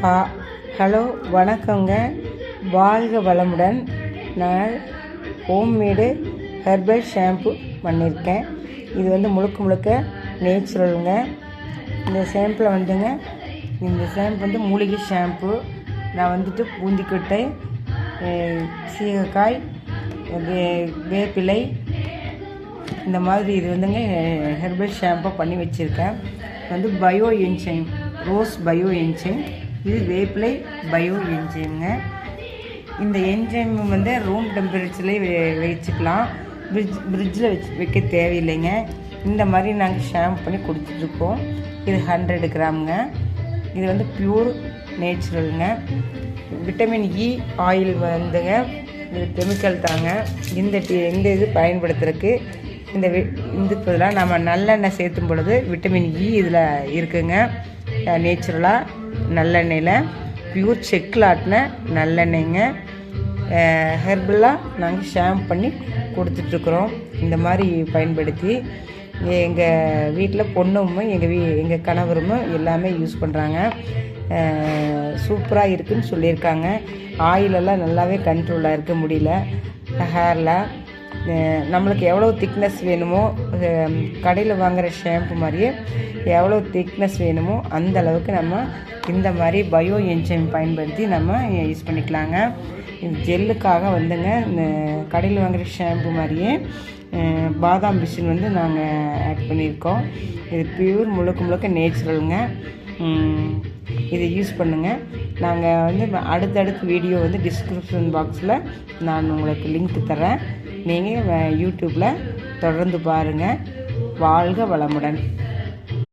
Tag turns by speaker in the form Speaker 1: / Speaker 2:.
Speaker 1: Hello வணக்கங்க. வாழ்க வளமுடன். நான் ஹோம்மேடு ஹெர்பல் ஷாம்பு பண்ணியிருக்கேன். இது வந்து முழுக்க நேச்சுரலுங்க. இந்த ஷாம்பில் வந்துங்க, இந்த ஷாம்பு வந்து மூலிகை ஷாம்பு. நான் வந்துட்டு பூந்திக்கொட்டை, சீகக்காய், வேப்பிலை, இந்த மாதிரி இது வந்துங்க ஹெர்பல் ஷாம்பை பண்ணி வச்சுருக்கேன். வந்து bio enzyme, rose bio enzyme, இது வேப்பிலை பயோ என்சைம்ங்க. இந்த என்சைம் வந்து ரூம் டெம்பரேச்சர்லேயே வச்சுக்கலாம், ஃப்ரிட்ஜில் வைக்க தேவையில்லைங்க. இந்த மாதிரி நாங்கள் ஷாம்பு பண்ணி கொடுத்துட்ருக்கோம். இது 100 கிராமுங்க. இது வந்து ப்யூர் நேச்சுரலுங்க. விட்டமின் இ ஆயில் வந்துங்க, இது கெமிக்கல் தாங்க. இந்த இது பயன்படுத்துறதுக்கு இதுக்கெல்லாம் நம்ம நல்லெண்ணெய் சேர்த்தும் பொழுது விட்டமின் இ இதில் இருக்குங்க. நேச்சுரலாக நல்லெண்ணெயில் ப்யூர் செக்கில் ஆட்டின நல்லெண்ணெய்ங்க. ஹெர்பலாக நாங்கள் ஷாம்பு பண்ணி கொடுத்துட்ருக்குறோம். இந்த மாதிரி பயன்படுத்தி எங்கள் வீட்டில் பொண்ணும் எங்கள் கணவரும் எல்லாமே யூஸ் பண்ணுறாங்க. சூப்பராக இருக்குதுன்னு சொல்லியிருக்காங்க. ஆயிலெல்லாம் நல்லாவே கண்ட்ரோலாக இருக்க முடியல. ஹேரில் நம்மளுக்கு எவ்வளோ திக்னஸ் வேணுமோ, கடையில் வாங்குகிற ஷாம்பு மாதிரியே எவ்வளோ திக்னஸ் வேணுமோ அந்த அளவுக்கு நம்ம இந்த மாதிரி பயோ என்சைம் பயன்படுத்தி நம்ம யூஸ் பண்ணிக்கலாங்க. இந்த ஜெல்லுக்காக வந்துங்க, இந்த கடையில் வாங்குகிற ஷாம்பு மாதிரியே பாதாம் பிசின் வந்து நாங்கள் ஆட் பண்ணியிருக்கோம். இது ப்யூர் முழுக்க நேச்சுரலுங்க. இதை யூஸ் பண்ணுங்கள். நாங்கள் வந்து அடுத்தடுத்த வீடியோ வந்து டிஸ்கிரிப்ஷன் பாக்ஸில் நான் உங்களுக்கு லிங்க் தரேன். நீங்கள் யூடியூப்பில் தொடர்ந்து பாருங்கள். வாழ்க வளமுடன்.